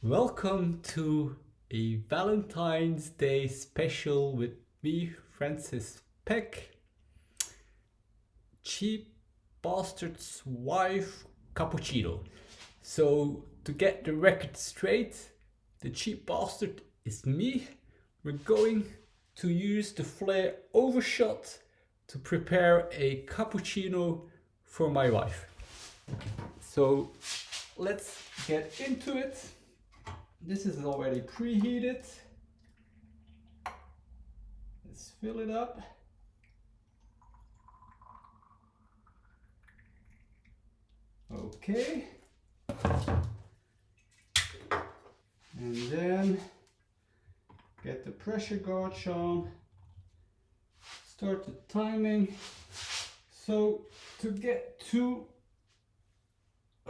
Welcome to a Valentine's Day special with me, Francis Peck, Cheap Bastard's wife, Cappucino. So, to get the record straight, the cheap bastard is me. We're going to use the Flair overshot to prepare a cappuccino for my wife. So, let's get into it. This is already preheated. Let's fill it up. Okay. And then get the pressure gauge on. Start the timing. So to get to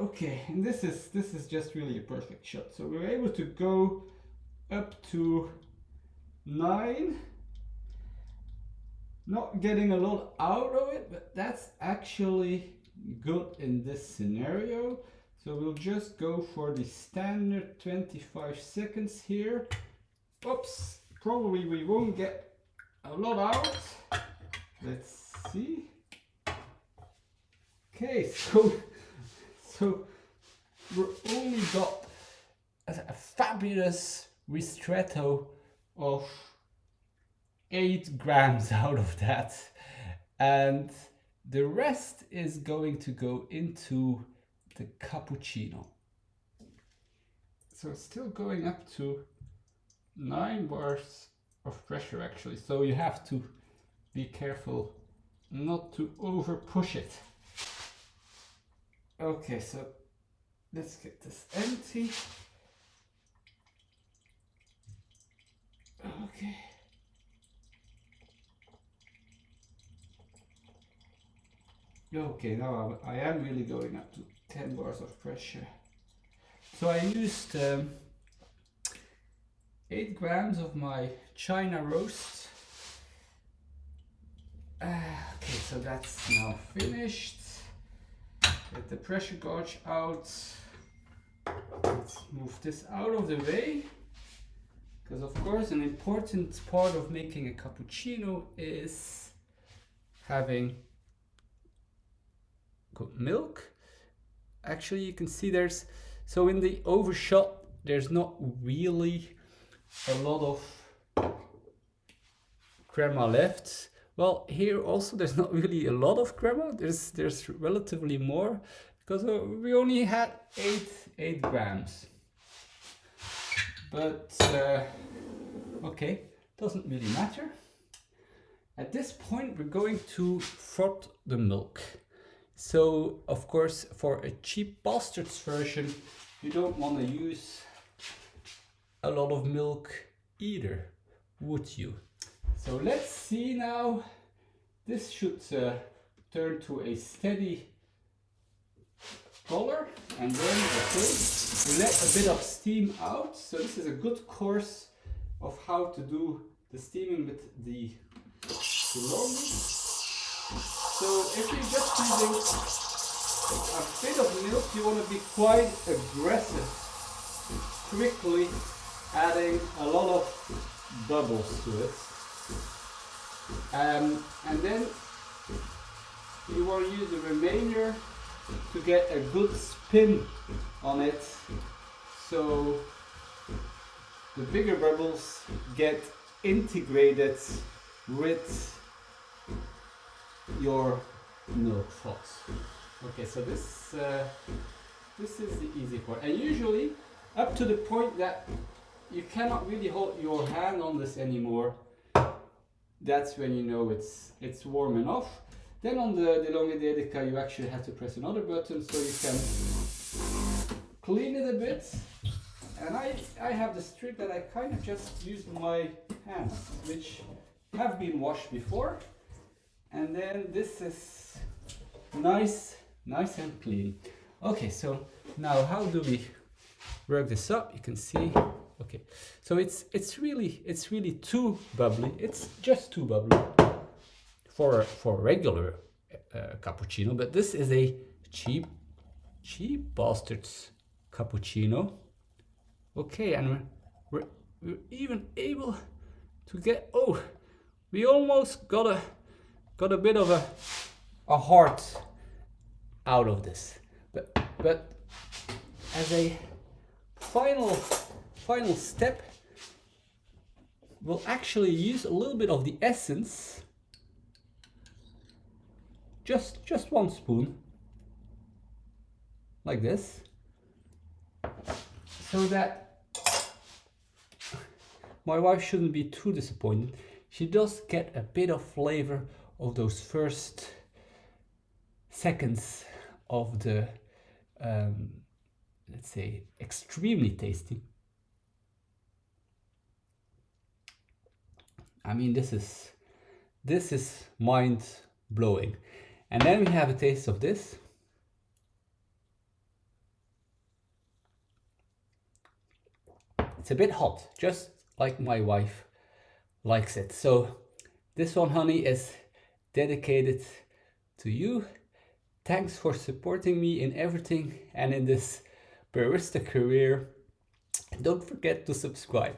okay, and this is just really a perfect shot. So we're able to go up to 9, not getting a lot out of it, but that's actually good in this scenario. So we'll just go for the standard 25 seconds here. Oops, probably we won't get a lot out. Let's see. Okay, so we're only got a fabulous ristretto of 8 grams out of that, and the rest is going to go into the cappuccino. So it's still going up to 9 bars of pressure actually, so you have to be careful not to over push it. Okay, so let's get this empty. Okay. Okay, now I am really going up to 10 bars of pressure. So I used 8 grams of my China roast. Okay, so that's now finished. Get the pressure gauge out. Let's move this out of the way, because of course an important part of making a cappuccino is having good milk. Actually, you can see so in the overshot there's not really a lot of crema left. Well, here also there's not really a lot of crema. There's relatively more, because we only had 8 grams. But okay, doesn't really matter. At this point we're going to froth the milk. So of course, for a cheap bastard's version, you don't want to use a lot of milk either, would you? So let's see now. This should turn to a steady color, and then okay, we let a bit of steam out. So this is a good course of how to do the steaming with the rolling. So if you're just using a bit of milk, you want to be quite aggressive, quickly adding a lot of bubbles to it. And then you want to use the remainder to get a good spin on it, so the bigger bubbles get integrated with your milk froth. Okay, so this is the easy part, and usually up to the point that you cannot really hold your hand on this anymore. That's when you know it's warm enough. Then on the Longa Dedica you actually have to press another button so you can clean it a bit. And I have this trick that I kind of just use my hands, which have been washed before. And then this is nice and clean. Okay, so now how do we work this up? You can see. Okay, so it's really too bubbly. It's just too bubbly for regular cappuccino, but this is a cheap bastard's cappuccino. Okay, and we're even able to get, oh, we almost got a bit of a heart out of this. But as a final step, we'll actually use a little bit of the essence, just 1 spoon, like this, so that my wife shouldn't be too disappointed. She does get a bit of flavor of those first seconds of the let's say extremely tasty. I mean, this is mind blowing. And then we have a taste of this. It's a bit hot, just like my wife likes it. So this one, honey, is dedicated to you. Thanks for supporting me in everything and in this barista career. Don't forget to subscribe.